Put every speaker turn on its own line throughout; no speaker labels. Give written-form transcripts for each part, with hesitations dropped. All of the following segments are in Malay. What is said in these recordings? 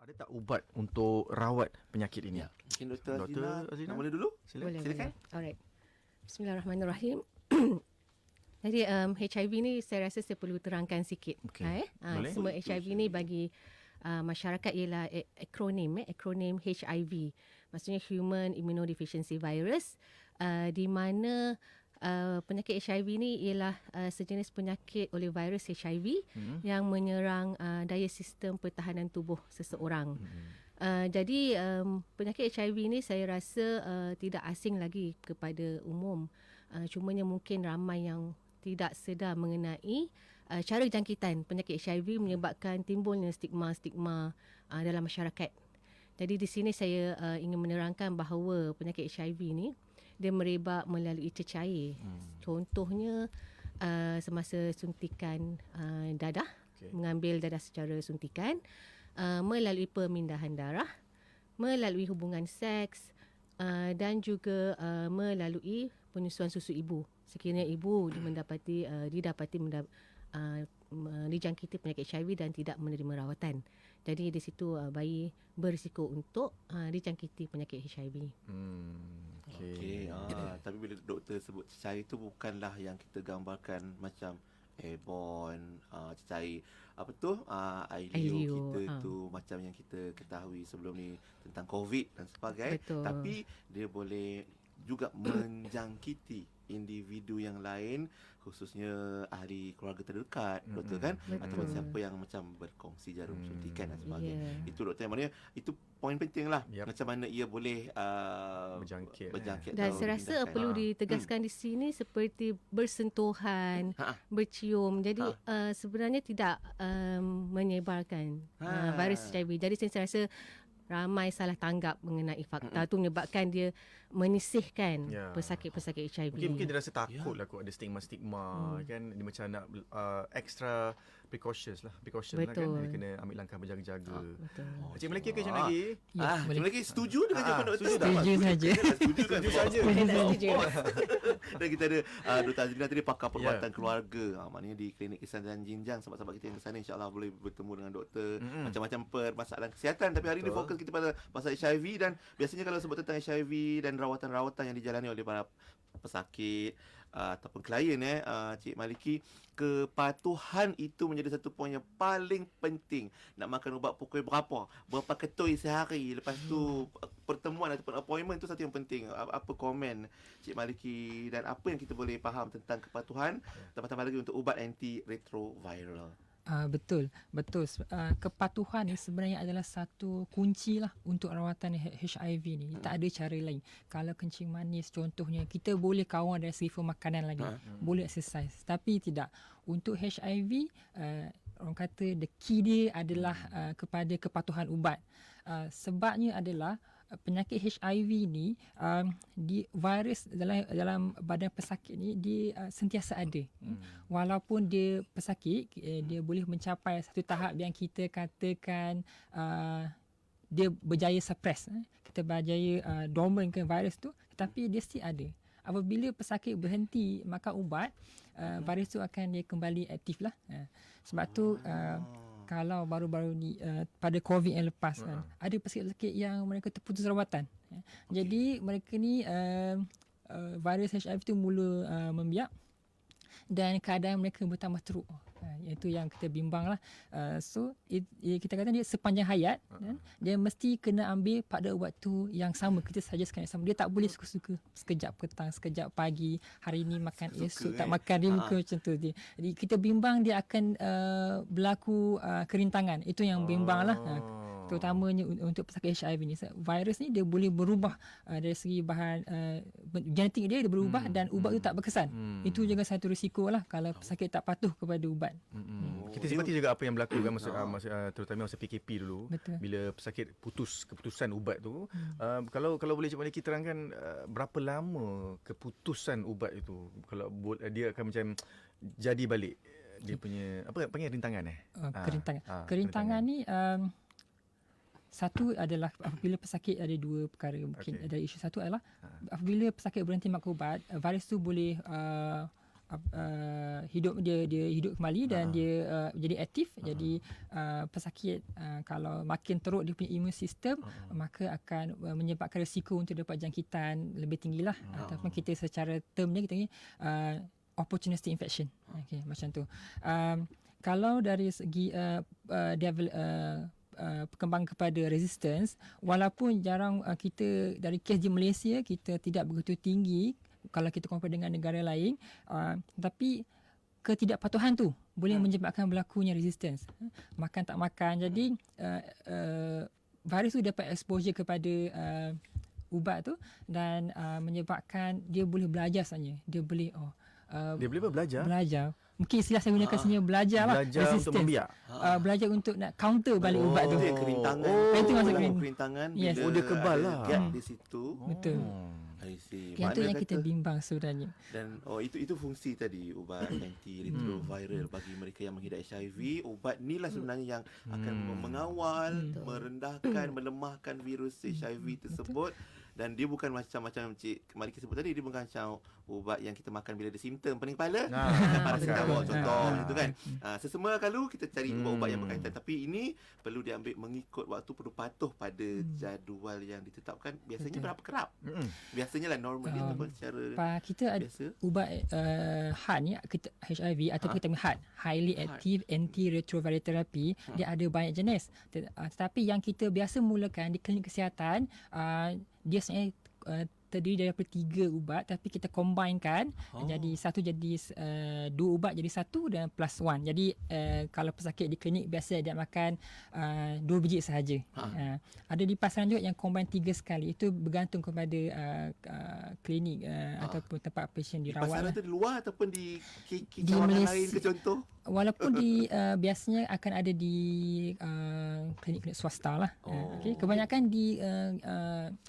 Ada tak ubat untuk rawat penyakit ini?
Ya. Mungkin Dr.
Azina.
Nak mula dulu?
Boleh.
Silakan.
Alright. Bismillahirrahmanirrahim. Jadi HIV ni saya rasa saya perlu terangkan sikit.
Okey. Boleh.
Semua HIV ni bagi masyarakat ialah akronim HIV. Maksudnya Human Immunodeficiency Virus, di mana penyakit HIV ni ialah sejenis penyakit oleh virus HIV yang menyerang daya sistem pertahanan tubuh seseorang. Jadi penyakit HIV ni saya rasa tidak asing lagi kepada umum. Cumanya mungkin ramai yang tidak sedar mengenai cara jangkitan penyakit HIV menyebabkan timbulnya stigma-stigma dalam masyarakat. Jadi di sini saya ingin menerangkan bahawa penyakit HIV ni dia merebak melalui cecair. Contohnya semasa suntikan dadah, mengambil dadah secara suntikan, melalui pemindahan darah, melalui hubungan seks, dan juga melalui penyusuan susu ibu. Sekiranya ibu dijangkiti penyakit HIV dan tidak menerima rawatan. Jadi di situ bayi berisiko untuk dijangkiti penyakit HIV.
Okey. Tapi bila doktor sebut cecair itu bukanlah yang kita gambarkan macam airborne, cecair ILU kita tu macam yang kita ketahui sebelum ni tentang COVID dan sebagainya.
Betul.
Tapi dia boleh juga menjangkiti individu yang lain, khususnya ahli keluarga terdekat, doktor kan, ataupun siapa yang macam berkongsi jarum suntikan dan sebagainya. Itu doktor yang mana itu poin penting lah. Macam mana ia boleh berjangkit.
Dan saya rasa perlu ditegaskan di sini seperti bersentuhan, bercium. Jadi sebenarnya tidak menyebarkan virus HIV. Jadi saya rasa ramai salah tanggap mengenai fakta tu menyebabkan dia menyisihkan pesakit-pesakit HIV.
Mungkin dia rasa takut lah kot ada stigma-stigma kan. Dia macam nak extra precaution lah kan. Dia kena ambil langkah berjaga-jaga. Cik Melaki ke Cik Melaki?
Cik Melaki setuju dengan jawapan doktor?
Setuju saja.
Setuju saja.
Setuju.
Dan kita ada Dr. Azrina tadi, pakar perubatan keluarga. Maknanya di Klinik Ihsan dan Jinjang, sahabat-sahabat kita yang ke sana insya-Allah boleh bertemu dengan doktor macam-macam permasalahan kesihatan. Tapi hari ini fokus kita pada pasal HIV, dan biasanya kalau sebut tentang HIV dan rawatan-rawatan yang dijalani oleh para pesakit ataupun klien Cik Maliki, kepatuhan itu menjadi satu poin yang paling penting. Nak makan ubat pukul berapa ketui sehari, lepas tu pertemuan ataupun appointment, itu satu yang penting. Apa komen Cik Maliki dan apa yang kita boleh faham tentang kepatuhan, tambah-tambah lagi untuk ubat antiretroviral?
Betul. Kepatuhan ni sebenarnya adalah satu kunci lah untuk rawatan HIV ni. Tak ada cara lain. Kalau kencing manis contohnya, kita boleh kawal dari segi makanan lagi. Boleh exercise. Tapi tidak. Untuk HIV, orang kata the key dia adalah kepada kepatuhan ubat. Sebabnya adalah penyakit HIV ni, di virus dalam badan pesakit ni dia sentiasa ada. Walaupun dia pesakit, dia boleh mencapai satu tahap yang kita katakan dia berjaya suppress. Kita berjaya dormantkan virus tu, tetapi dia still ada. Apabila pesakit berhenti makan ubat, virus tu akan dia kembali aktif lah. Sebab tu kalau baru-baru ni pada COVID yang lepas kan, ada pesakit-pesakit yang mereka terputus rawatan. Jadi mereka ni virus HIV tu mula membiak dan keadaan mereka bertambah teruk. Itu yang kita bimbang lah. So kita kata dia sepanjang hayat, dia mesti kena ambil pada waktu yang sama. Kita suggestkan yang sama. Dia tak boleh suka-suka sekejap petang, sekejap pagi, hari ni makan, esok tak makan, dia muka macam tu. Jadi kita bimbang dia akan berlaku kerintangan. Itu yang bimbang lah. Terutamanya untuk pesakit HIV ni. Virus ni dia boleh berubah dari segi bahan genetik dia berubah dan ubat tu tak berkesan. Itu juga satu risiko lah kalau pesakit tak patuh kepada ubat.
Kita seperti juga apa yang berlaku kan terutama masa PKP dulu.
Betul.
Bila pesakit keputusan ubat tu, kalau boleh Cik Maliki terangkan berapa lama keputusan ubat itu, kalau dia akan macam jadi balik dia punya apa panggil rintangan
Kerintangan ni satu adalah apabila pesakit ada dua perkara mungkin. Ada isu satu adalah apabila pesakit berhenti makan ubat, virus tu boleh hidup dia hidup kembali dan dia jadi aktif. Jadi pesakit kalau makin teruk dia punya immune system, maka akan menyebabkan risiko untuk dapat jangkitan lebih tinggilah. Ataupun kita secara term dia kita ni opportunistic infection. Okey, macam tu. Kalau dari segi perkembangan kepada resistance, walaupun jarang kita dari kes di Malaysia kita tidak begitu tinggi kalau kita compare dengan negara lain, tapi ketidakpatuhan tu boleh menyebabkan berlakunya resistance. Makan tak makan. Jadi virus tu dapat exposure kepada ubat tu dan menyebabkan dia boleh belajar sebenarnya. Dia boleh
Dia boleh belajar.
Belajar. Mungkin istilah saya gunakan sebenarnya belajar lah.
Belajar untuk membiak.
Belajar untuk nak counter balik ubat tu.
Itu yang kerintangan.
Itu maksud
kerintangan
Yes.
bila
dia kebal
ada
lah.
gap di situ.
Betul.
I see.
Yang tu
Makna
yang kita
kata-
bimbang sebenarnya.
Dan itu fungsi tadi ubat antiretroviral bagi mereka yang mengidap HIV. Ubat ni lah sebenarnya yang akan mengawal, merendahkan, melemahkan virus HIV tersebut. Dan dia bukan macam Cik Maliki sebut tadi, dia bukan macam ubat yang kita makan bila ada simptom pening kepala. Paracetamol contoh macam tu kan. Sesama kalau kita cari ubat-ubat yang berkaitan, tapi ini perlu diambil mengikut waktu, perlu patuh pada jadual yang ditetapkan. Biasanya berapa kerap? Biasanya lah normally ataupun secara
Kita ada
biasa.
ubat HAT ni, kita HIV ataupun kita panggil HAT, Highly Active Antiretroviral Therapy, dia ada banyak jenis. Tetapi yang kita biasa mulakan di klinik kesihatan, dia sebenarnya terdiri daripada 3 ubat tapi kita combinekan. Jadi satu jadi 2 ubat jadi 1 dan plus 1. Jadi kalau pesakit di klinik biasa dia makan 2 biji sahaja. Ada di pasaran juga yang combine 3 sekali. Itu bergantung kepada klinik ataupun tempat pasien
Di
dirawat.
pasaran
Lah.
tu di luar ataupun di
Di
kawasan
Malaysia-
lain ke contoh?
Walaupun di biasanya akan ada di klinik-klinik swasta lah. Okay. Kebanyakan di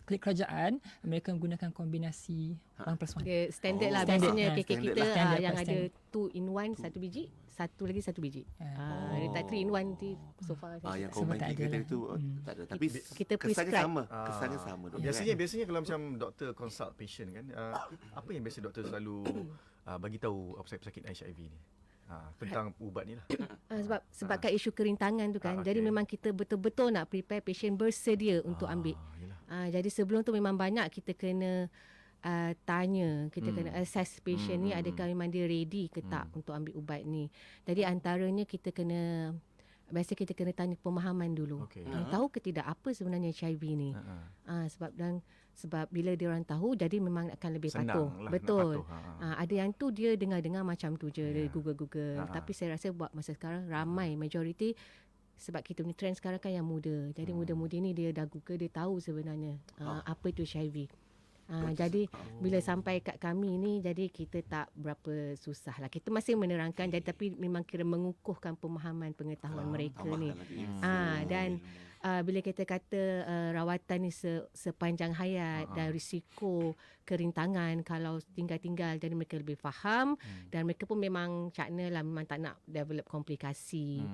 klinik kerajaan mereka menggunakan kombinasi 1+1.
Dia standard lah
Standard.
biasanya KK
Standard
kita
lah.
Standard
yang
lah,
ada
standard.
2 in 1 1 biji, satu lagi 1 biji. Dia tak 3 in 1 nanti so far.
Yang
Semua
combine
tak
3
ada
tadi
lah.
tu tak ada. Tapi
Kita
kesannya
prescribe.
sama. Kesannya sama. doktor,
Biasanya kalau macam doktor consult patient kan, apa yang biasa doktor selalu bagi tahu pesakit HIV ni? Tentang ubat ni lah.
Sebabkan isu kerintangan tu kan.
okey.
Jadi memang kita betul-betul nak prepare patient bersedia untuk ambil.
Yelah.
Jadi sebelum tu memang banyak kita kena tanya, kita kena assess patient ni adakah memang dia ready ke tak untuk ambil ubat ni. Jadi antaranya kita kena kita kena tanya pemahaman dulu.
Okey.
Tahu ke tidak apa sebenarnya HIV ni. Sebab bila dia orang tahu jadi memang akan lebih
Senang
patuh.
lah nak
Betul.
patuh.
Ada yang tu dia dengar-dengar macam tu je, dia Google. Tapi saya rasa buat masa sekarang ramai majoriti sebab kita punya trend sekarang kan yang muda. Jadi muda-muda ni dia dah Google, dia tahu sebenarnya apa itu HIV. Jadi bila sampai kat kami ni, jadi kita tak berapa susah lah. Kita masih menerangkan, jadi tapi memang kira mengukuhkan pemahaman pengetahuan mereka ni. Dan bila kita kata rawatan ni sepanjang hayat dan risiko kerintangan kalau tinggal-tinggal, jadi mereka lebih faham dan mereka pun memang cakna lah, memang tak nak develop komplikasi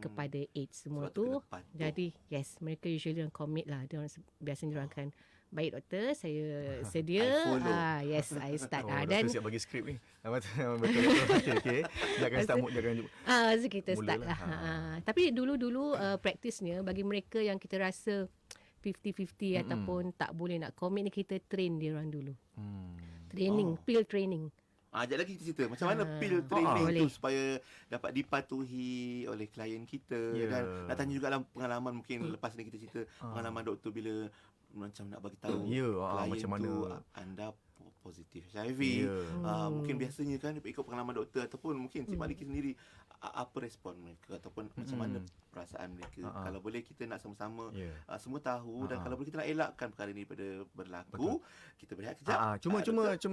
kepada AIDS semua
Sebab tu
tu.
kena patuh.
Jadi yes, mereka usually orang commit lah. Dia orang biasanya dia orang akan, baik doktor, saya sedia.
I follow.
Yes, I start.
Doktor
Dan
siap bagi skrip ni. Betul. Okey. Jangan start mood, jangan
so kita start
Mulalah.
lah. Tapi dulu praktisnya bagi mereka yang kita rasa 50-50 ataupun tak boleh nak commit ni, kita train dia orang dulu. Training, pill training.
Sekejap lagi kita cerita macam mana pill training
boleh.
tu supaya dapat dipatuhi oleh klien kita.
Ya.
Dan nak tanya juga dalam pengalaman mungkin lepas ni kita cerita pengalaman doktor bila macam nak bagi tahu
Ya,
klien
macam mana.
tu anda positif HIV.
Ya.
Mungkin biasanya kan ikut pengalaman doktor ataupun mungkin Cik Maliki sendiri apa respon mereka ataupun macam mana perasaan mereka. Kalau boleh kita nak sama-sama
Ya.
semua tahu dan kalau boleh kita nak elakkan perkara ini daripada berlaku. Kita berehat kejap.
Cuma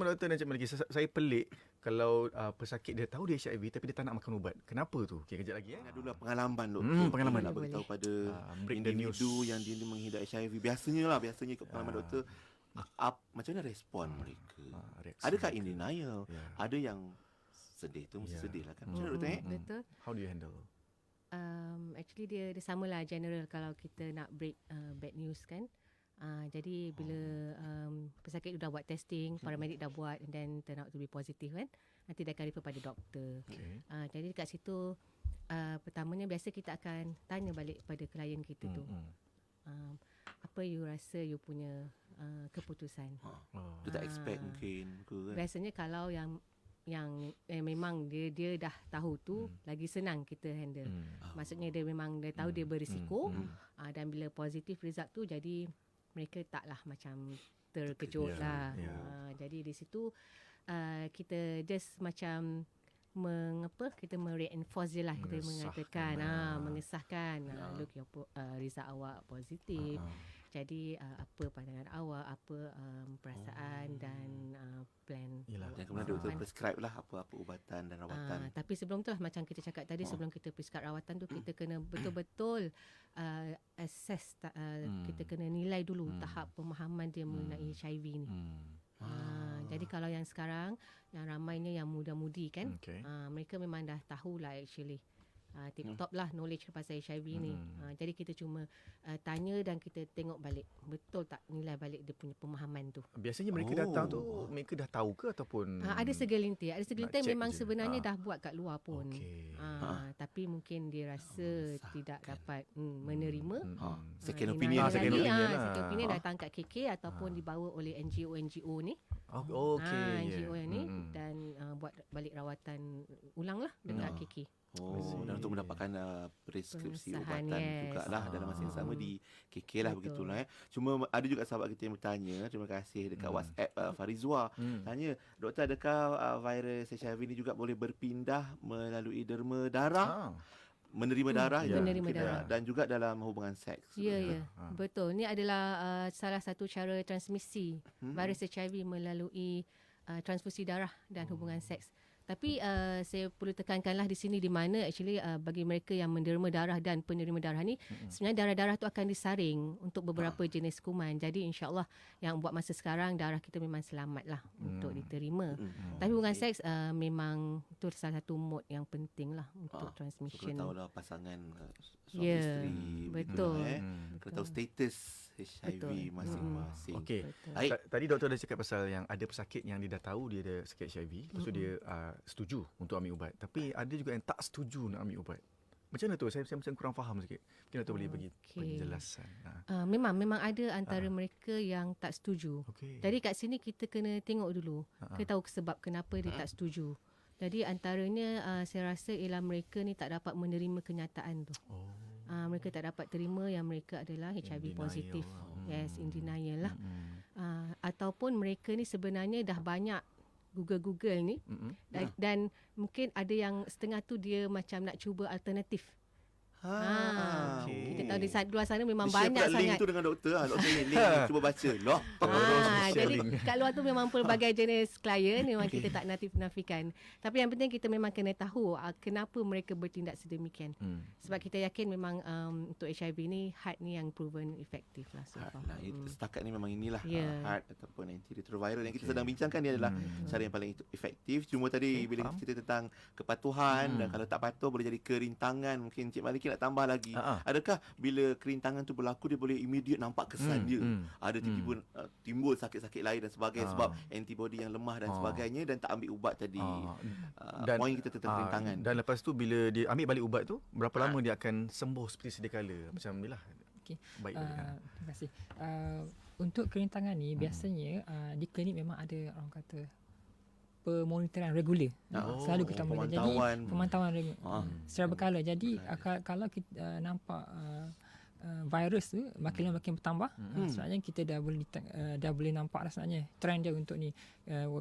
doktor dan Cik Maliki, saya pelik kalau pesakit dia tahu dia HIV tapi dia tak nak makan ubat. Kenapa tu? Okey, kejap lagi
Nak dulu pengalaman doktor.
pengalaman.
nak bagi tahu pada
break the news.
individu yang dia mengidap HIV. Biasanya ikut pengalaman doktor macam mana respon mereka.
Reaksi
Adakah
mereka.
in denial?
Ya.
Ada yang sedih tu mesti sedih lah kan. Macam mana doktor?
Betul.
How do you handle?
Actually dia samalah general kalau kita nak break bad news kan. Jadi bila pesakit dah buat testing, paramedic dah buat and then turn out to be positive kan, nanti dia akan refer pada doktor.
Okay.
Jadi dekat situ pertamanya biasa kita akan tanya balik pada klien kita tu. Apa you rasa you punya keputusan?
Dia tak expect mungkin ke kan.
Biasanya kalau yang memang dia dah tahu tu, lagi senang kita handle. Maksudnya dia memang dia tahu dia berisiko, dan bila positif result tu, jadi mereka taklah macam terkejut lah. Jadi di situ kita just macam kita mereinforce je lah, kita mengatakan mengesahkan look your result awak positif. Jadi apa pandangan awak, apa perasaan dan plan.
Dan kemudian doktor prescribe lah apa-apa ubatan dan rawatan.
Tapi sebelum tu lah, macam kita cakap tadi, sebelum kita prescribe rawatan tu, kita kena betul-betul assess, kita kena nilai dulu tahap pemahaman dia mengenai HIV ni. Jadi kalau yang sekarang, yang ramainya yang muda-mudi kan, mereka memang dah tahulah actually. Tip-top lah knowledge pasal HIV ni. Jadi kita cuma tanya dan kita tengok balik, betul tak nilai balik dia punya pemahaman tu.
Biasanya mereka datang tu, mereka dah tahu ke ataupun
ada segelintir memang
je.
sebenarnya dah buat kat luar pun.
Okey.
Tapi mungkin dia rasa tidak dapat menerima.
Second opinion.
Second opinion lah.
Second opinion datang kat KK ataupun dibawa oleh NGO ni. NGO ni dan buat balik rawatan ulang lah dekat KK.
Dan untuk mendapatkan preskripsi
Pengesahan,
ubatan jugalah dalam masa yang sama di KK lah.
Betul.
Begitulah. Cuma ada juga sahabat kita yang bertanya, terima kasih dekat WhatsApp Farizwa, tanya, doktor adakah virus HIV ni juga boleh berpindah melalui derma darah? Menerima darah,
menerima darah.
Dan juga dalam hubungan seks.
Ya. Betul. Ni adalah salah satu cara transmisi virus HIV melalui transfusi darah dan hubungan seks. Tapi saya perlu tekankanlah di sini, di mana actually bagi mereka yang menderma darah dan penerima darah ni, sebenarnya darah-darah tu akan disaring untuk beberapa jenis kuman. Jadi insyaAllah yang buat masa sekarang, darah kita memang selamat lah untuk diterima. Tapi hubungan seks memang tu salah satu mode yang penting lah untuk transmission.
So, tahulah pasangan suami isteri.
Betul.
Kena tahu status HIV masing-masing.
Okey.
Baik.
Tadi doktor dah cakap pasal yang ada pesakit yang dia dah tahu dia ada sakit HIV, lepas tu dia setuju untuk ambil ubat. Tapi ada juga yang tak setuju nak ambil ubat. Macam mana tu? Saya macam kurang faham sikit. Mungkin doktor boleh bagi penjelasan.
Memang ada antara mereka yang tak setuju. Jadi kat sini kita kena tengok dulu. Kita tahu sebab kenapa dia tak setuju. Jadi antaranya saya rasa ialah mereka ni tak dapat menerima kenyataan tu. Mereka tak dapat terima yang mereka adalah HIV positif. Yes, in denial lah. Ataupun mereka ni sebenarnya dah banyak Google ni, dan mungkin ada yang setengah tu dia macam nak cuba alternatif. Kita tahu di luar sana memang
dia
banyak sangat.
link tu dengan doktor. Doktor ni link, cuba baca. Loh.
Jadi kat luar tu memang pelbagai jenis klien, memang kita tak nafikan. Tapi yang penting kita memang kena tahu kenapa mereka bertindak sedemikian. Sebab kita yakin memang untuk HIV ni, HAART ni yang proven efektif lah so far.
Setakat ni memang inilah HAART ataupun antiretroviral yang kita sedang bincangkan. Ni adalah cara yang paling efektif. Cuma tadi bila kita cerita tentang kepatuhan, dan kalau tak patuh boleh jadi kerintangan. Mungkin Cik Maliki nak tambah lagi. Adakah bila kerintangan tu berlaku dia boleh immediate nampak kesan dia? Ada timbul sakit-sakit lain dan sebagainya sebab antibody yang lemah dan sebagainya, dan tak ambil ubat tadi.
Dan
poin kita tentang kerintangan.
Dan lepas tu bila dia ambil balik ubat tu, berapa lama dia akan sembuh seperti sedia kala? Macam inilah. Baik.
Terima kasih. Untuk kerintangan ni biasanya di klinik memang ada orang kata pemonitoran regular. Selalu kita jadi pemantauan regular secara berkala. Jadi kalau kita nampak virus tu makin lama makin bertambah, sebenarnya kita dah boleh nampak dah sebenarnya trend dia untuk ni.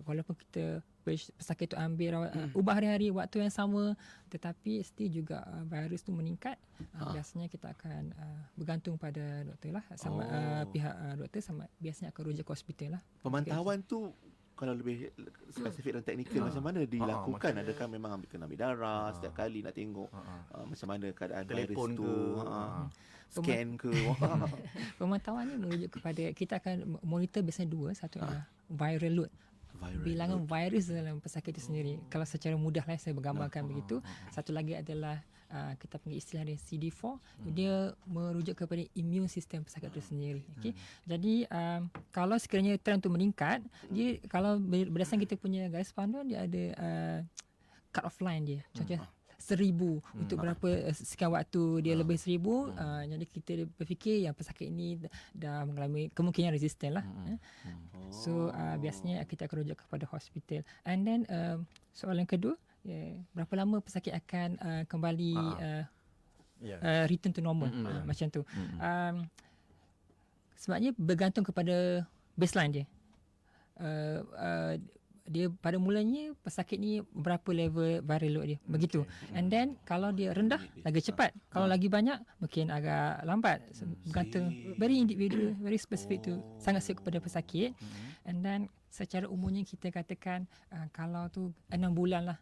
Walaupun kita pesakit tu ambil ubah hari-hari waktu yang sama, tetapi still juga virus tu meningkat. Biasanya kita akan bergantung pada doktor lah, sama pihak doktor, sama biasanya akan rujuk ke hospital lah.
Pemantauan tu kalau lebih spesifik dan teknikal, macam mana dilakukan? Adakah memang kena ambil darah setiap kali nak tengok macam mana keadaan
telefon
virus tu, scan ke?
Pemantauan ni merujuk kepada, kita akan monitor biasanya dua. Satu adalah viral load, bilangan virus dalam pesakit itu sendiri. Kalau secara mudah lah saya bergambarkan begitu. Satu lagi adalah kita panggil istilah dia CD4, dia merujuk kepada immune system pesakit itu sendiri. Okay? Jadi kalau sekiranya trend itu meningkat, dia kalau berdasarkan kita punya garis panduan, dia ada cut off line dia. Contohnya 1,000 untuk berapa sekian waktu dia lebih 1,000, jadi kita berfikir yang pesakit ini dah mengalami kemungkinan resisten lah. So biasanya kita akan rujuk kepada hospital. And then soalan kedua, berapa lama pesakit akan kembali return to normal, macam tu. Sebabnya bergantung kepada baseline dia. Dia pada mulanya pesakit ni berapa level viral load dia, begitu. And then kalau dia rendah, lagi cepat. Kalau lagi banyak, mungkin agak lambat. Bergantung, very individual, very specific tu, sangat sikit kepada pesakit. And then secara umumnya kita katakan kalau tu 6 bulan lah,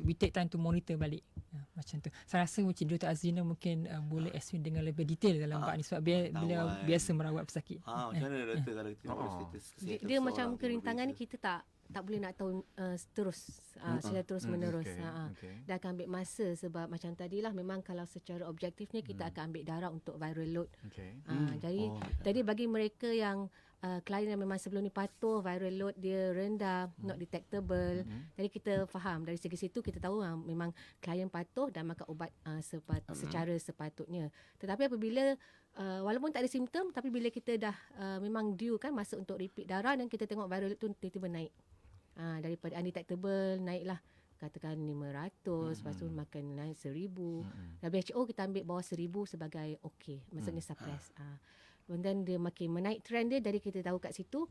we take time to monitor balik. Macam tu. Saya rasa macam Dr. Azrina mungkin boleh explain dengan lebih detail dalam bab ni sebab beliau biasa merawat pesakit.
Macam mana doktor kalau kita nak status kesihatan
Dia macam
seorang
kerintangan ni
berbeza?
kita tak boleh nak tahu secara terus menerus. Dia akan ambil masa sebab macam tadilah memang kalau secara objektifnya kita akan ambil darah untuk viral load. Jadi bagi mereka yang klien yang memang sebelum ni patuh, viral load dia rendah, not detectable. Jadi kita faham dari segi situ kita tahu memang klien patuh dan makan ubat secara sepatutnya. Tetapi apabila walaupun tak ada simptom, tapi bila kita dah memang due kan masa untuk repeat darah dan kita tengok viral load tu tiba-tiba naik. Daripada undetectable naiklah katakan 500, lepas tu makan naik 1,000. WHO kita ambil bawah 1,000 sebagai okey, maksudnya suppress. Dan dia makin menaik trend dia, dari kita tahu kat situ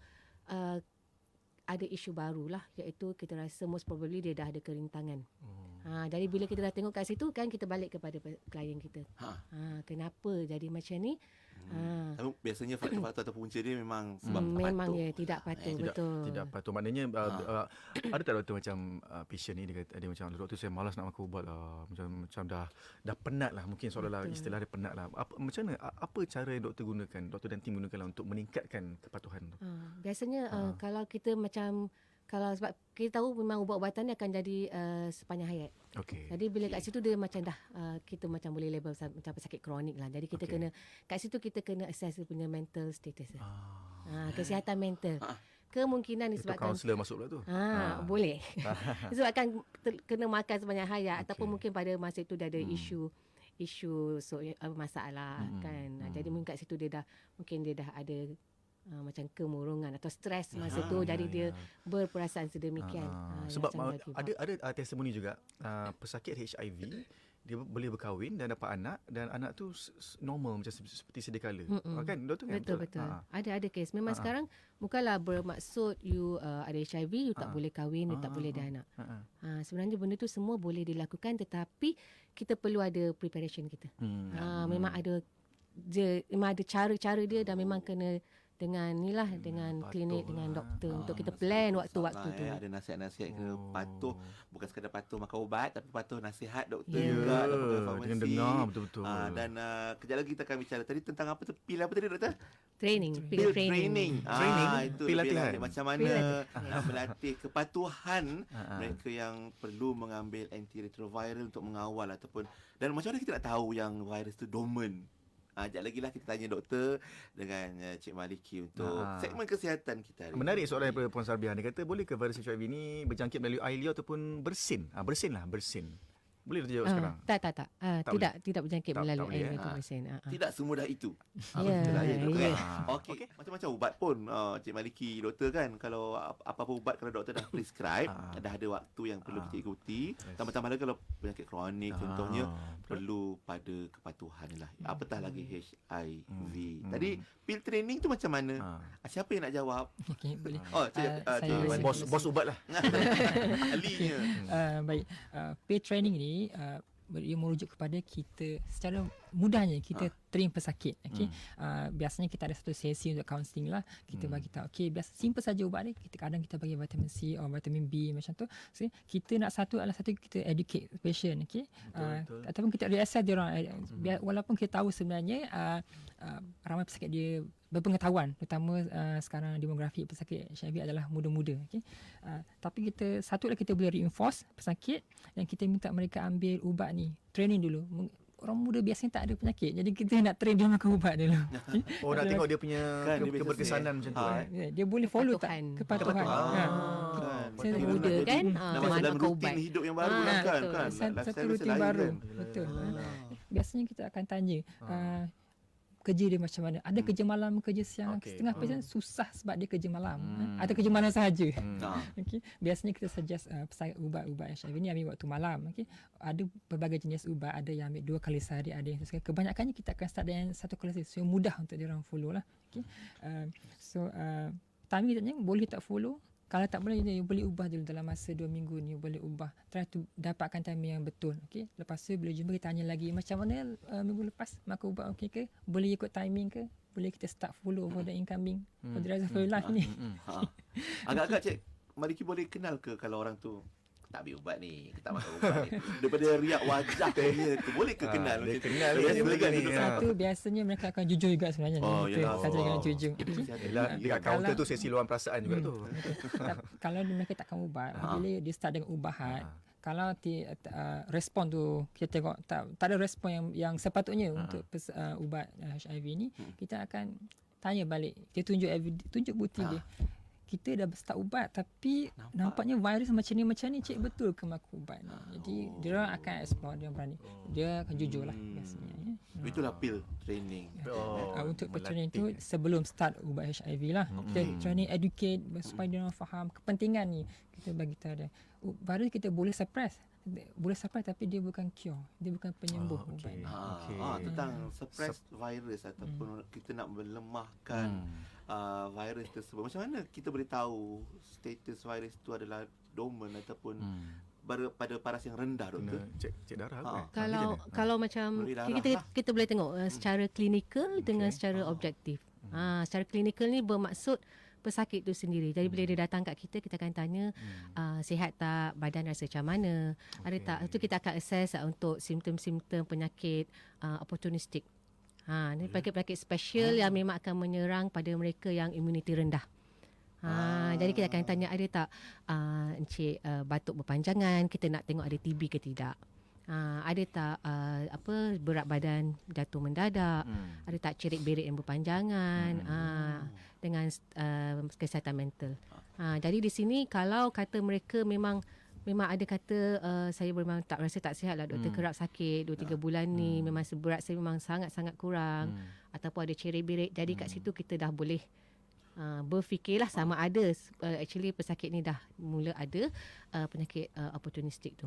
ada isu barulah, iaitu kita rasa most probably dia dah ada kerintangan. Jadi bila kita dah tengok kat situ kan kita balik kepada klien kita. Kenapa jadi macam ni?
Tapi biasanya faktor-faktor atau punca dia memang sebab
memang
patuh.
tidak patuh, betul.
Tidak patuh. Maknanya ada tak doktor macam patient ni dia macam doktor saya malas nak makan ubat lah. Macam dah penat lah, mungkin seolah-olah istilah dia penat lah. Macam mana, apa cara yang doktor gunakan, doktor dan tim gunakan lah untuk meningkatkan kepatuhan tu?
Biasanya kalau kita macam sebab kita tahu memang ubat-ubatan ni akan jadi sepanjang hayat. Jadi bila kat situ dia macam dah kita macam boleh label macam pesakit kronik lah. Jadi kita kena kat situ kita kena assess dia punya mental status dia. Kesihatan mental. Kemungkinan disebabkan
kaunselor masuk pula tu.
Boleh. Disebabkan kena makan sepanjang hayat ataupun mungkin pada masa itu dia ada isu masalah kan. Jadi mungkin kat situ dia dah ada macam kemurungan atau stres masa tu, jadi dia berperasaan sedemikian.
Sebab ada testimoni juga pesakit HIV dia boleh berkahwin dan dapat anak, dan anak tu normal macam seperti sedia kala. Kan doktor kan?
Betul. Ada kes. Memang sekarang bukanlah bermaksud you ada HIV you tak boleh kahwin, you tak boleh ada anak. Sebenarnya benda tu semua boleh dilakukan, tetapi kita perlu ada preparation kita. Memang ada cara-cara dia dan memang kena dengan klinik, dengan doktor untuk kita plan waktu-waktu tu.
Ada nasihat-nasihat ke patuh, bukan sekadar patuh makan ubat, tapi patuh nasihat doktor juga,
dengan dengar betul-betul.
Dan kejap lagi kita akan bicara tadi tentang apa tu, pil apa tadi doktor?
Training.
Itu
pil latihan.
Macam mana melatih kepatuhan mereka yang perlu mengambil antiretroviral untuk mengawal ataupun, dan macam mana kita nak tahu yang virus tu dormant. Sekejap lagi lah kita tanya doktor dengan Cik Maliki untuk segmen kesihatan kita hari
Menarik soalan daripada Puan Sarbiah. Dia kata boleh ke virus HIV ni berjangkit melalui air liur ataupun bersin? Bersin. Boleh dijawab sekarang?
Tak. Tidak berjangkit melalui air itu bersin.
Tidak semudah itu. Okey. Macam-macam ubat pun Cik Maliki, doktor kan, kalau apa-apa ubat kalau doktor dah prescribe, dah ada waktu yang perlu kita ikuti. Tambah-tambah lagi kalau penyakit kronik contohnya, perlu pada kepatuhan lah. Apatah lagi HIV. Tadi pil training tu macam mana? Siapa yang nak jawab?
Okey, boleh.
Bos ubat lah.
Ahlinya.
Baik. Pil training ni dia merujuk kepada kita secara mudahnya kita train pesakit. Okay? Biasanya kita ada satu sesi untuk counselling lah. Kita bagi tahu, okay, biasa simple saja ubat ni. Kadang kita bagi vitamin C atau vitamin B macam tu. So, kita nak satu kita educate patient. Okay? Ataupun kita reassess dia orang. Walaupun kita tahu sebenarnya ramai pesakit dia berpengetahuan, terutama sekarang demografi pesakit HIV adalah muda-muda. Okay? Tapi kita boleh reinforce pesakit dan kita minta mereka ambil ubat ni. Training dulu. Orang muda biasanya tak ada penyakit. Jadi kita nak train dia makan ubat dulu.
Nak tengok dia punya
dia
keberkesanan macam tu.
Dia boleh follow kepatuhan.
Saya muda kan,
mana
makan
rutin
ubat.
hidup yang baru lah kan.
Satu rutin baru. Betul. Biasanya kita akan tanya kerja dia macam mana. Ada kerja malam, kerja siang. Setengah patient susah sebab dia kerja malam. Ada kerja malam sahaja. Okay. Biasanya kita suggest ubat-ubat HIV ni ambil waktu malam. Okay. Ada pelbagai jenis ubat. Ada yang ambil 2 kali sehari. Ada yang sekali. Kebanyakannya kita akan start dengan 1 kali sehari. So mudah untuk dia orang follow lah. Okay. Timing kita boleh tak follow. Kalau tak boleh, you boleh ubah dulu dalam masa 2 minggu ni. You boleh ubah. Try to dapatkan timing yang betul. Okay? Lepas tu bila jumpa kita tanya lagi, macam mana minggu lepas makan ubat okey ke? Boleh ikut timing ke? Boleh kita start follow for the incoming for the rest of your life ni.
Agak-agak Cik Maliki boleh kenal ke kalau orang tu tak ambil ubat ni, kita makan ubat ni. Daripada riak wajah dia tu, boleh ke kenal?
Dia kenal
Satu biasanya mereka akan jujur juga sebenarnya.
Yalah.
Kita dengan jujur.
Dekat kaunter tu sesi luahan perasaan juga tu.
Kalau mereka takkan ubat, bila dia start dengan ubahan, kalau respon tu kita tengok tak ada respon yang sepatutnya untuk ubat HIV ni, kita akan tanya balik. Dia tunjuk bukti dia. Kita dah start ubat tapi nampaknya virus macam ni cik, betul ke makan ubat ni? Jadi dia orang akan explore, dia berani. Dia akan jujur lah biasanya.
Itulah pill training.
Untuk training tu sebelum start ubat HIV lah. Kita training educate supaya dia orang faham kepentingan ni. Kita bagi tahu dia. Virus kita boleh suppress tapi dia bukan cure, dia bukan penyembuh ubat ni.
Tentang suppress virus ataupun kita nak melemahkan virus tersebut. Macam mana kita boleh tahu status virus itu adalah dormant ataupun pada paras yang rendah, doktor?
Cek darah
Kalau macam kita boleh tengok secara klinikal dengan secara objektif. Secara klinikal ni bermaksud pesakit tu sendiri. Jadi bila dia datang kat kita akan tanya sihat tak, badan rasa macam mana, ada tak. Itu kita akan assess untuk simptom-simptom penyakit opportunistik. Ni penyakit-penyakit special yang memang akan menyerang pada mereka yang imuniti rendah. Jadi kita akan tanya ada tak encik batuk berpanjangan, kita nak tengok ada TB ke tidak. Ada tak berat badan jatuh mendadak, ada tak cerit-berit yang berpanjangan, dengan kesihatan mental. Jadi di sini kalau kata mereka memang ada kata saya memang tak rasa tak sihat lah doktor, kerap sakit 2-3 bulan ni, memang berat saya memang sangat-sangat kurang, ataupun ada cerit-berit. Jadi kat situ kita dah boleh berfikirlah sama ada actually pesakit ni dah mula ada penyakit opportunistik tu.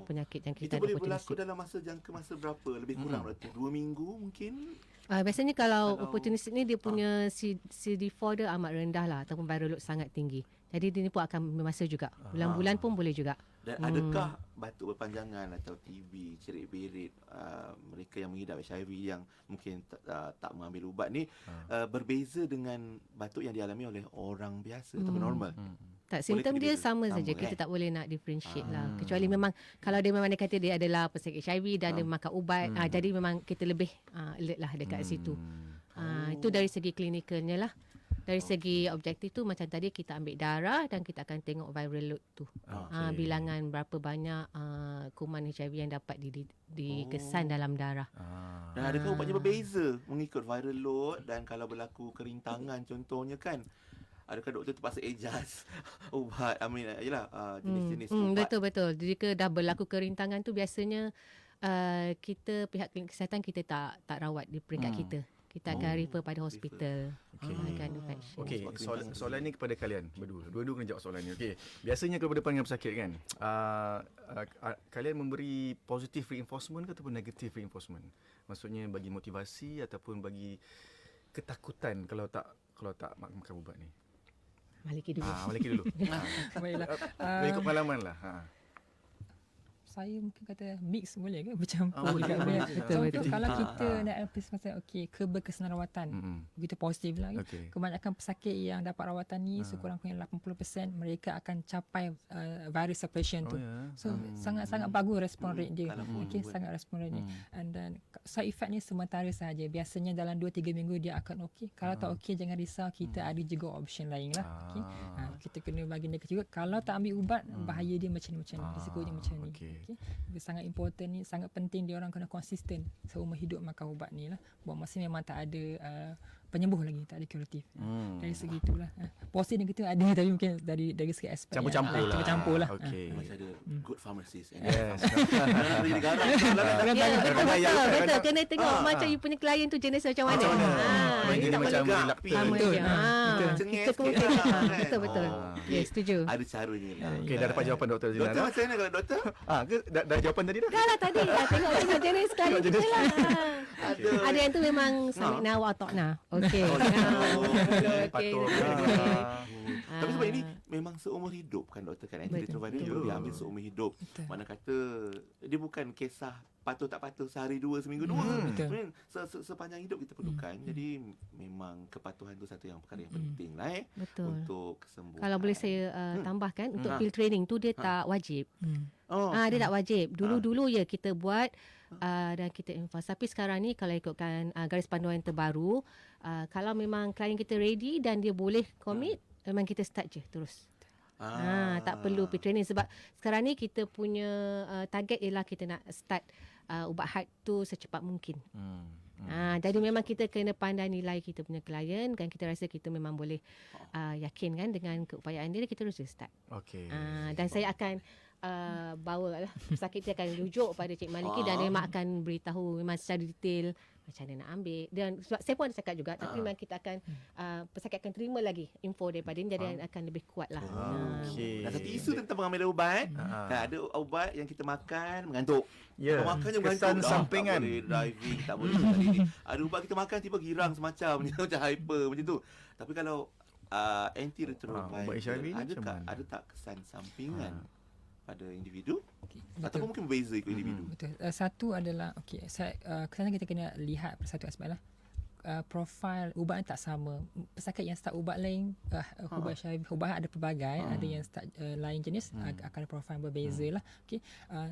Penyakit yang kita
itu boleh
opportunistik.
berlaku dalam jangka masa berapa? Lebih kurang berarti 2 minggu mungkin?
Biasanya kalau opportunistik ni dia punya CD4 dia amat rendah lah, ataupun viral load sangat tinggi. Jadi dia ni pun akan bermasa juga. Bulan-bulan pun boleh juga.
Dan adakah batuk berpanjangan atau TB, cerit-berit, mereka yang mengidap HIV yang mungkin tak mengambil ubat ni berbeza dengan batuk yang dialami oleh orang biasa atau normal?
Tak, simptom dia sama saja. Kita tak boleh nak differentiate lah. Kecuali memang kalau dia memang dia kata dia adalah pesakit HIV dan dia makan ubat, jadi memang kita lebih alert lah dekat situ. Itu dari segi klinikalnya lah. Dari segi objektif tu macam tadi kita ambil darah dan kita akan tengok viral load tu. Bilangan berapa banyak kuman HIV yang dapat dikesan dalam darah.
Dan adakah ubatnya berbeza mengikut viral load, dan kalau berlaku kerintangan contohnya kan, adakah doktor terpaksa adjust ubat, jenis-jenis ubat?
Betul-betul. Jika dah berlaku kerintangan tu biasanya kita pihak klinik kesihatan kita tak rawat di peringkat kita. Kita akan refer pada hospital.
Okey, soalan ni kepada kalian berdua. Dua-dua kena jawab soalan ni. Okey. Biasanya kalau berdepan dengan pesakit kan, kalian memberi positive reinforcement ke ataupun negative reinforcement? Maksudnya bagi motivasi ataupun bagi ketakutan kalau tak makan ubat ni.
Maliki dulu.
Maliki dulu.
Baiklah.
Ikut pengalaman lah.
saya mungkin kata mix boleh ke bercampur
boleh,
dekat
boleh.
benda.
Betul,
Contoh
betul.
kalau kita nak emphasis pasal keberkesanan rawatan, begitu positif lah.
Okey.
Kebanyakan pesakit yang dapat rawatan ni sekurang-kurangnya 80% mereka akan capai virus suppression tu.
ya.
So sangat-sangat bagus respon rate dia.
Kalau
Okey, sangat respon rate dia. And then side effect ni sementara sahaja. Biasanya dalam 2-3 minggu dia akan okey. Kalau tak okey jangan risau, kita ada juga option lain lah. Okey. Kita kena bagi dia juga. Kalau tak ambil ubat, bahaya dia macam ni, risikonya macam ni.
okey.
Okey. Dia sangat important ni, sangat penting dia orang kena konsisten seumur hidup makan ubat ni lah. Buat masa memang tak ada penyembuh lagi, tak ada kuratif. Dari segi itulah. Positif negatif ada, tapi mungkin dari segi aspek
Campur-campur lah.
Campur-campur lah.
Okey.
Macam ada good pharmacist.
Yes.
Beri dia garang.
Ya,
kadang-kadang
betul. Kena tengok macam you punya klien tu jenis macam mana.
Main
You
jadi
tak
macam
boleh
reluctant.
sama
Betul.
je.
Cengeng
Kita
sikit
kena
lah, kan?
betul. Ya, setuju.
Ada caranya lah.
Okey, dah dapat jawapan Dr. Zina.
Doktor macam mana kalau doktor?
Dah jawapan tadi dah?
Dah lah tadi. Tengok jenis klien kita lah. Ada yang tu memang samina wa ta'na. Okey.
Patut.
Tapi sebab ini memang seumur hidup kan doktor kan. Antiretroviral
Betul.
dia ambil seumur hidup.
Betul.
Mana kata dia bukan kisah patuh tak patuh sehari dua seminggu dua.
betul.
Sebenarnya sepanjang hidup kita perlukan. Jadi memang kepatuhan tu satu yang perkara yang penting lah
Betul.
untuk kesembuhan.
Kalau boleh saya tambahkan untuk field training tu dia tak wajib. Dia tak wajib. Dulu-dulu ya kita buat dan kita emphasize. Tapi sekarang ni kalau ikutkan garis panduan yang terbaru, kalau memang klien kita ready dan dia boleh commit, memang kita start je terus. Tak perlu pergi training sebab sekarang ni kita punya target ialah kita nak start ubat heart tu secepat mungkin. Jadi memang kita kena pandai nilai kita punya klien dan kita rasa kita memang boleh yakin kan dengan keupayaan dia, kita terus start.
Okey.
Dan saya akan bawa lah pesakit dia akan rujuk pada Cik Maliki dan dia memang akan beritahu memang secara detail macam mana nak ambil. Dan sebab saya pun ada cakap juga tapi memang kita akan pesakit akan terima lagi info daripada dia jadi akan lebih kuat lah.
Okey.
Dan satu isu tentang pengambilan ubat. Ada ubat yang kita makan mengantuk.
Ya.
Kalau makan je mengantuk.
Kesan sampingan.
Tak boleh driving, tak boleh tadi ni. Ada ubat kita makan tiba girang semacam macam hyper macam tu. Tapi kalau antiretroviral
ubat HIV ni macam mana?
ada tak kesan sampingan pada individu
Okey,
ataupun mungkin berbeza ikut individu?
Betul. Satu adalah kesannya kita kena lihat satu aspek lah. Profil ubat tak sama. Pesakit yang start ubat lain, ubat HIV, ubat ada pelbagai, ada yang start lain jenis akan ada profil yang berbeza lah. Okey.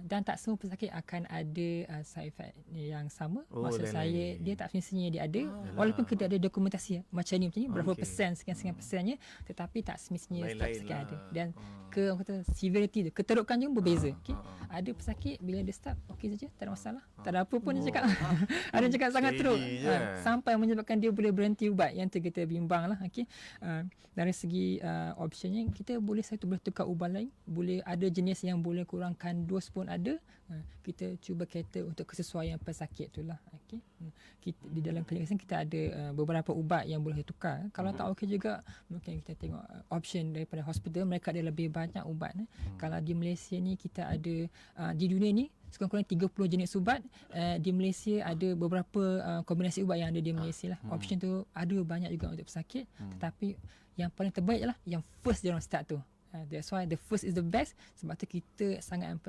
Dan tak semua pesakit akan ada side effect yang sama. Maksud saya dia tak semestinya dia ada walaupun kita ada dokumentasi macam ni berapa persen sekian persennya, tetapi tak semestinya setiap pesakit ada. Dan orang kata severity tu, keterukan juga berbeza. Okey. Ada pesakit bila dia start okey saja, tak ada masalah. Tak ada apa pun dia cakap. Ada yang cakap sangat teruk. Sampai menyebabkan dia boleh berhenti ubat. Yang tu kita bimbang lah. Okay. Dari segi optionnya, kita boleh boleh tukar ubat lain. Boleh ada jenis yang boleh kurangkan dos pun ada. Kita cuba cater untuk kesesuaian pesakit tu lah. Okay. Di dalam klinik kita ada beberapa ubat yang boleh tukar. Kalau tak okey juga, mungkin kita tengok option daripada hospital. Mereka ada lebih banyak ubat. Kalau di Malaysia ni kita ada di dunia ni sekurang-kurangnya 30 jenis ubat. Di Malaysia ada beberapa kombinasi ubat yang ada di Malaysia lah. Option tu ada banyak juga untuk pesakit. Tetapi yang paling terbaik adalah yang first dia orang start tu. That's why the first is the best. Sebab tu kita sangat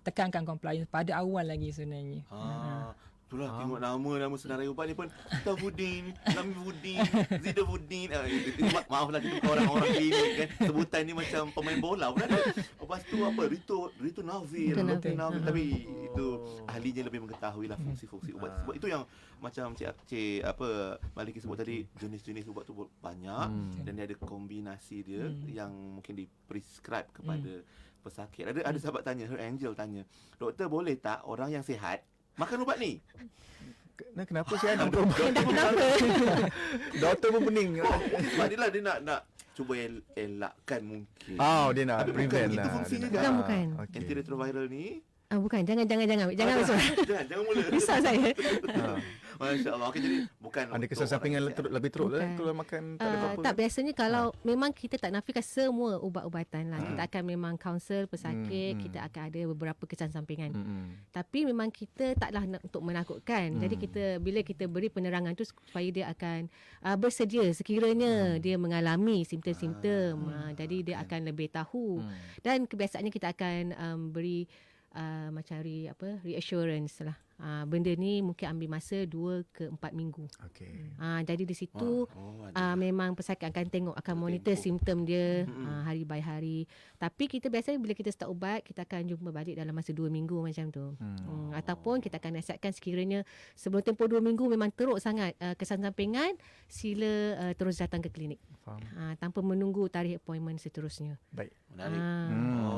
tekankan compliance pada awal lagi sebenarnya.
Itulah tengok nama senarai ubat ni pun Tafudin, Lamivudin, Zidovudin. Maaflah kita bukan orang-orang klinik kan. Sebutan ni macam pemain bola pun ada. Lepas tu apa? Rito Navil. Tapi itu ahlinya lebih mengetahui lah fungsi-fungsi ubat. Sebab itu yang macam Cik Maliki sebut tadi, jenis-jenis ubat tu banyak dan dia ada kombinasi dia yang mungkin di-prescribe kepada pesakit. Ada sahabat tanya, Her Angel tanya, doktor boleh tak orang yang sihat makan ubat ni?
Kenapa saya ada ubat?
Kenapa?
Doktor pun pening.
Sebab dia nak cuba elakkan mungkin.
Dia nak
Tapi
prevent
bukan
lah.
itu fungsinya
Dia nak-
kan?
Bukan.
Okey.
Antiretroviral ni
Bukan, jangan masuk.
Jangan mula.
Risau saya.
Masya Allah. Okay, jadi bukan
Ada kesan
untuk
sampingan
orang yang sihat.
lebih teruk lah
Bukan.
kalau makan tak ada apa-apa.
Tak, biasanya kalau memang kita tak nafikan semua ubat-ubatan lah. Kita akan memang counsel pesakit, kita akan ada beberapa kesan sampingan. Tapi memang kita taklah nak untuk menakutkan. Jadi bila kita beri penerangan tu supaya dia akan bersedia sekiranya dia mengalami simptom-simptom. Jadi dia akan lebih tahu. Dan kebiasaannya kita akan beri macam reassurance lah. Benda ni mungkin ambil masa 2 ke 4 minggu.
Okey.
Jadi di situ memang pesakit akan tengok, akan monitor simptom dia hari by hari. Tapi kita biasanya bila kita start ubat, kita akan jumpa balik dalam masa 2 minggu macam tu. Ataupun kita akan nasihatkan sekiranya sebelum tempoh 2 minggu memang teruk sangat kesan sampingan, sila terus datang ke klinik.
Faham.
Tanpa menunggu tarikh appointment seterusnya.
Baik.
Menarik.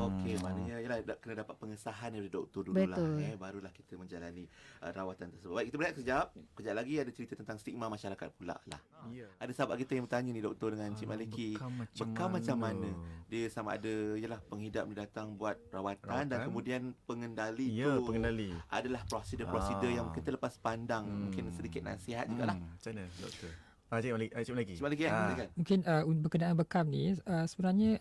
Okey, maknanya ialah kena dapat pengesahan dari doktor dulu lah. Barulah kita menjalani rawatan tersebut. Baik, kita berehat sekejap. Kejap lagi ada cerita tentang stigma masyarakat pula lah.
Ya.
Ada sahabat kita yang bertanya ni doktor dengan Cik Maliki. Bekam macam mana? Dia sama ada ialah penghidap dia datang buat rawatan dan kemudian pengendali
Ya,
tu
pengendali.
adalah prosedur-prosedur yang kita lepas pandang. Mungkin sedikit nasihat jugalah.
Macam mana doktor? Cik Maliki.
Cik Maliki silakan.
Mungkin berkenaan bekam ni sebenarnya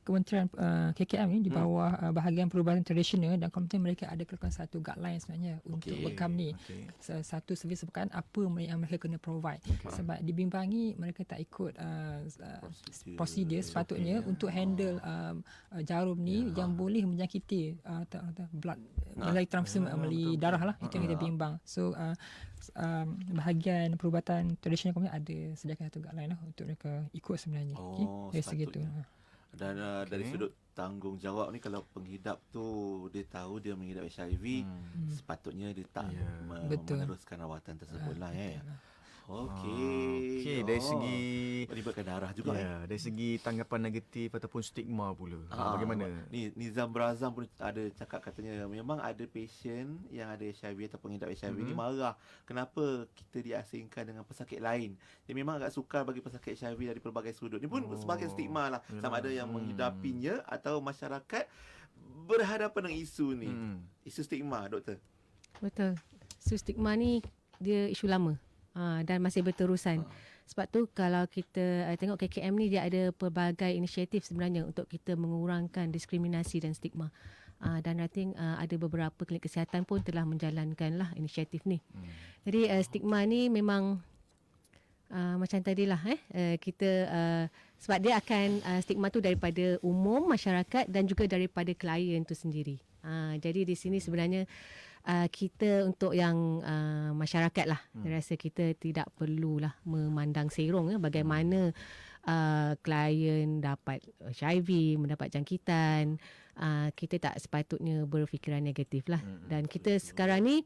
Kementerian KKM ni di bawah bahagian perubatan tradisional dan Kementerian mereka ada keluarkan satu guideline sebenarnya untuk bekam ni. Satu servis bekam apa yang mereka kena provide. Sebab dibimbangi mereka tak ikut prosedur sepatutnya untuk handle jarum ni yang boleh menjangkiti blood melalui transfusi melalui darah lah. Itu yang kita bimbang. So bahagian perubatan tradisional kami ada sediakan satu guideline lah untuk mereka ikut sebenarnya. Dari segitu.
Dan dari sudut tanggungjawab ni, kalau penghidap tu dia tahu dia mengidap HIV, sepatutnya dia tak meneruskan rawatan tersebut lah. Okey.
Dari segi
melibatkan darah juga.
dari segi tanggapan negatif ataupun stigma pula. Bagaimana?
Ni Nizam Berazam pun ada cakap, katanya memang ada pasien yang ada HIV atau pengidap HIV ni marah kenapa kita diasingkan dengan pesakit lain. Dia memang agak sukar bagi pesakit HIV dari pelbagai sudut. Ni pun sebagai stigma lah. Sama ada yang menghidapinya atau masyarakat berhadapan dengan isu ni. Isu stigma, doktor.
Betul. So stigma ni dia isu lama. Dan masih berterusan. Sebab tu kalau kita tengok KKM ni, dia ada pelbagai inisiatif sebenarnya untuk kita mengurangkan diskriminasi dan stigma. Dan I think ada beberapa klinik kesihatan pun telah menjalankan lah inisiatif ni. Jadi stigma ni memang macam tadilah kita sebab dia akan stigma tu daripada umum masyarakat dan juga daripada klien tu sendiri. Jadi di sini sebenarnya kita untuk yang masyarakat lah, saya rasa kita tidak perlulah memandang serong bagaimana klien dapat HIV, mendapat jangkitan. Kita tak sepatutnya berfikiran negatif lah. Dan kita sekarang ni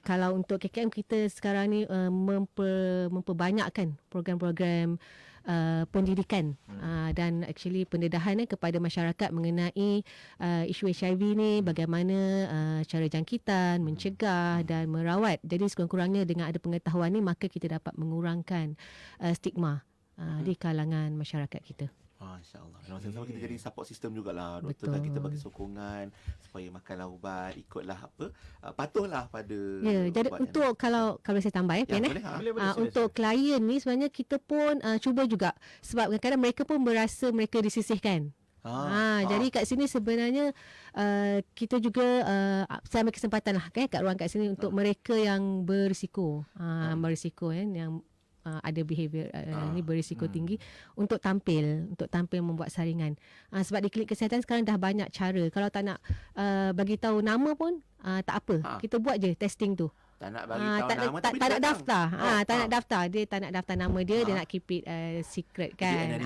kalau untuk KKM kita sekarang ni memperbanyakkan program-program pendidikan dan actually pendedahan kepada masyarakat mengenai isu HIV ni, bagaimana cara jangkitan, mencegah dan merawat. Jadi sekurang-kurangnya dengan ada pengetahuan ni, maka kita dapat mengurangkan stigma di kalangan masyarakat kita.
Masya-Allah. Dan sama-sama kita jadi support system jugalah doktor. Dan kita bagi sokongan supaya makanlah ubat, ikutlah patuhlah pada
jadi untuk kalau saya tambah untuk klien ni sebenarnya kita pun cuba juga, sebab kadang-kadang mereka pun merasa mereka disisihkan. Jadi kat sini sebenarnya kita juga saya ambil kesempatan lah kat ruang kat sini untuk mereka yang berisiko yang ada behavior ni berisiko tinggi untuk tampil membuat saringan. Sebab di klinik kesihatan sekarang dah banyak cara. Kalau tak nak bagi tahu nama pun tak apa. Kita buat je testing tu.
Tak nak bagi tahu nama tapi
tak nak daftar. Tak nak daftar. Dia tak nak daftar nama dia, dia nak keep it secret kan.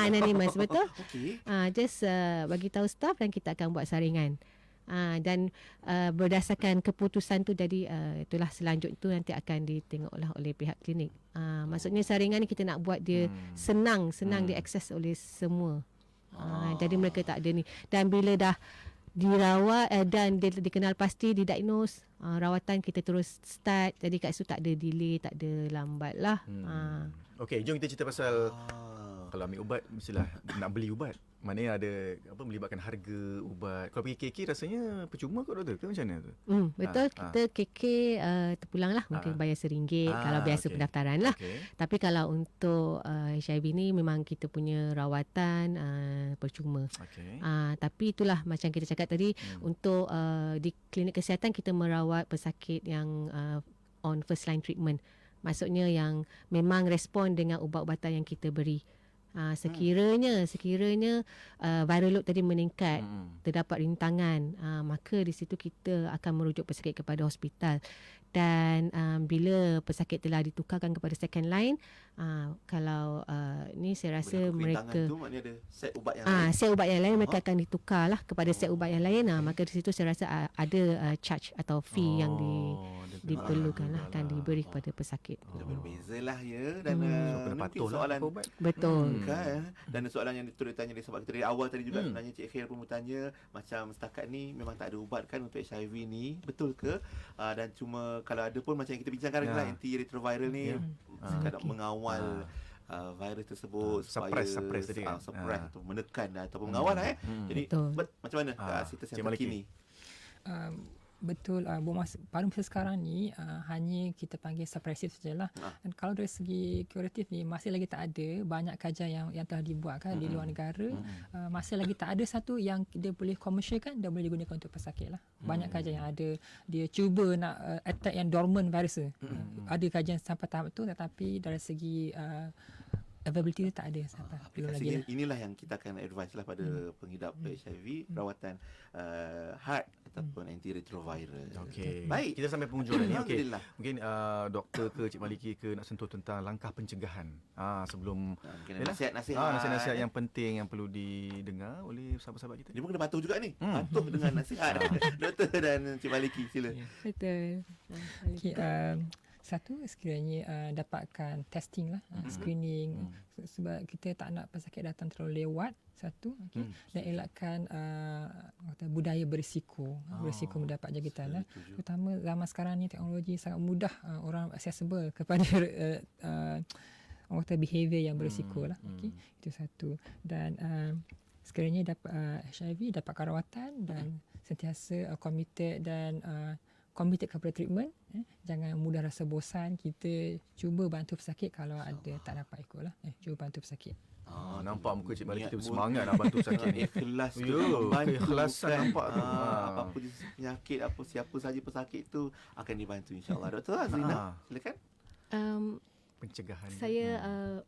Anonymous betul. Just bagi tahu staff dan kita akan buat saringan. Dan berdasarkan keputusan tu, jadi itulah selanjutnya tu nanti akan ditengoklah oleh pihak klinik. Maksudnya saringan ni kita nak buat dia senang diakses oleh semua. Jadi mereka tak ada ni. Dan bila dah dirawat dan dia dikenal pasti, didiagnose, rawatan kita terus start. Jadi kat situ tak ada delay, tak ada lambat lah.
Okey, jom kita cerita pasal kalau ambil ubat mestilah nak beli ubat. Maknanya ada melibatkan harga ubat. Kalau pergi KK rasanya percuma kot doktor ke macam mana tu?
Betul. Kita KK terpulang lah. Mungkin bayar RM1 kalau biasa pendaftaran lah. Tapi kalau untuk HIV ni memang kita punya rawatan percuma. Tapi itulah macam kita cakap tadi, untuk di klinik kesihatan kita merawat pesakit yang on first line treatment. Maksudnya yang memang respon dengan ubat-ubatan yang kita beri. Sekiranya viral load tadi meningkat, terdapat rintangan, maka di situ kita akan merujuk pesakit kepada hospital. Dan bila pesakit telah ditukarkan kepada second line, kalau ni saya rasa mereka
tu maknanya ada set ubat yang lain.
set ubat yang lain mereka akan ditukarlah kepada set ubat yang lain. Maka di situ saya rasa ada charge atau fee yang diperlukan lah, akan diberi kepada pesakit.
Dia berbeza lah ya. Dan
Kena
mungkin
patuh lah
soalan
pakai ubat.
Betul.
kan. Dan soalan yang ditulis tanya dari sebab kita dari awal tadi juga sebenarnya Cik Khair pun bertanya macam setakat ni memang tak ada ubat kan untuk HIV ni, betul ke? Dan cuma kalau ada pun macam yang kita bincangkan lah, antiretroviral ni sekadar mengawal virus tersebut
suppress tadi kan.
suppress atau menekan ataupun mengawal Jadi macam mana situasi yang terkini?
Betul, pada masa sekarang ni hanya kita panggil suppressive sajalah. Dan kalau dari segi kuratif ni masih lagi tak ada banyak kajian yang telah dibuat kan di luar negara. Masih lagi tak ada satu yang dia boleh commercialkan dan boleh digunakan untuk pesakit lah. Banyak kajian yang ada, dia cuba nak attack yang dormant virus tu. Ada kajian sampai tahap tu, tetapi dari segi availability dia tak ada sampai belum lagi lah.
Inilah yang kita akan advise lah pada pengidap HIV, rawatan heart ataupun antiretroviral.
Okey.
Baik.
Kita sampai penghujung dah ni. Okey.
Alhamdulillah.
Mungkin doktor ke Cik Maliki ke nak sentuh tentang langkah pencegahan. Sebelum nasihat-nasihat yang penting yang perlu didengar oleh sahabat-sahabat kita.
Dia pun kena patuh juga ni. Patuh dengan nasihat doktor dan Cik Maliki, sila.
Betul.
Okay, satu sekiranya dapatkan testing lah, screening, sebab kita tak nak pesakit datang terlalu lewat, satu, dan elakkan budaya berisiko mendapat jangkitan lah. Terutama zaman sekarang ni teknologi sangat mudah orang accessible kepada orang kata behavior yang berisiko lah. Itu satu. Dan sekiranya dapat HIV, dapatkan rawatan dan sentiasa committed dan committed kepada treatment. Jangan mudah rasa bosan. Kita cuba bantu pesakit kalau ada tak dapat ikut lah. Cuba bantu pesakit.
Nampak muka Cik Maliki tu bersemangat nak bantu pesakit ni.
Ikhlas tu
Ya,
membantu,
keikhlasan
kan?
nampak tu.
Apa jenis penyakit, siapa saja pesakit tu akan dibantu insya-Allah. Doktor Azlina, silakan.
Pencegahan.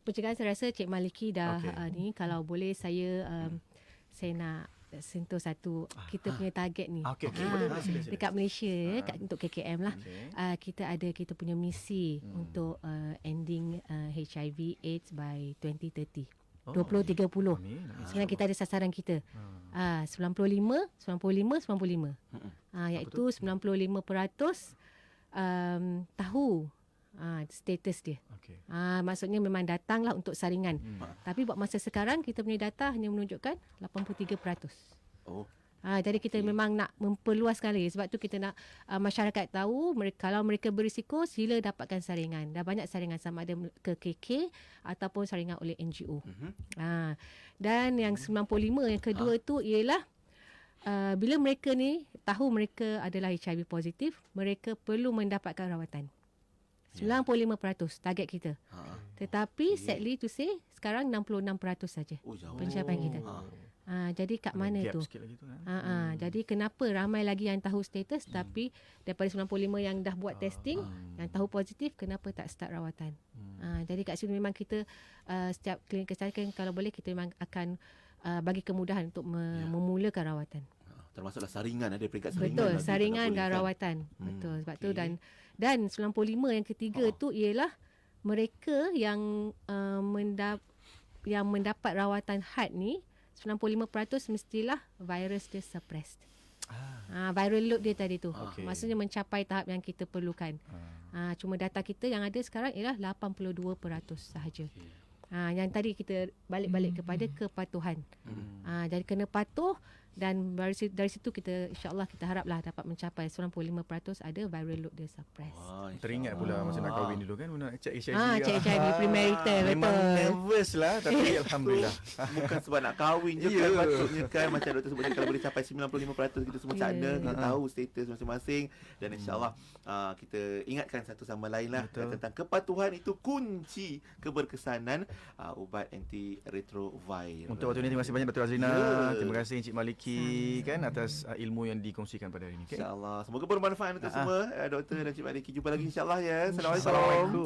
Pencegahan saya rasa Cik Maliki dah ni, kalau boleh saya nak sentuh satu kita punya target ni. Dekat Malaysia untuk KKM lah. Kita punya misi untuk ending HIV AIDS by 2030. 2030. Sebenarnya kita ada sasaran kita. 95 iaitu 95% tahu status dia. Maksudnya memang datanglah untuk saringan. Tapi buat masa sekarang kita punya data hanya menunjukkan 83%. Jadi kita memang nak memperluaskan lagi. Sebab tu kita nak masyarakat tahu kalau mereka berisiko, sila dapatkan saringan. Dah banyak saringan sama ada ke KK ataupun saringan oleh NGO. Dan yang 95 yang kedua tu ialah bila mereka ni tahu mereka adalah HIV positif, mereka perlu mendapatkan rawatan. 95% target kita. Tetapi sadly to say sekarang 66% saja pencapaian kita. Jadi kat mana tu? Jadi kenapa ramai lagi yang tahu status tapi daripada 95 yang dah buat testing yang tahu positif, kenapa tak start rawatan? Jadi kat sini memang kita setiap klinik kesihatan kalau boleh kita memang akan bagi kemudahan untuk memulakan rawatan.
Termasuklah saringan, ada peringkat saringan.
Betul, saringan dan rawatan. Betul. Sebab tu dan 95 yang ketiga tu ialah mereka yang mendapat rawatan heart ni 95% mestilah virus dia suppressed. Viral load dia tadi tu. Maksudnya mencapai tahap yang kita perlukan. Cuma data kita yang ada sekarang ialah 82% sahaja. Yang tadi kita balik-balik kepada kepatuhan. Jadi kena patuh. Dan dari situ kita insya-Allah kita haraplah dapat mencapai 95% ada viral load dia suppress.
Teringat pula masa nak kahwin dulu kan, nak check HIV.
Check HIV premarital,
memang
betul.
nervous lah tapi alhamdulillah.
Bukan sebab nak kahwin je kan, patutnya kan macam doktor sebutkan kalau boleh capai 95% kita semua sana, kita tahu status masing-masing dan insya-Allah kita ingatkan satu sama lain lah tentang kepatuhan itu kunci keberkesanan ubat antiretroviral.
Untuk waktu ini terima kasih banyak Dr. Azlina. Terima kasih Encik Maliki kan atas ilmu yang dikongsikan pada hari ini.
InsyaAllah. Semoga bermanfaat untuk semua doktor dan Cik Maliki. Jumpa lagi insyaAllah ya. Assalamualaikum.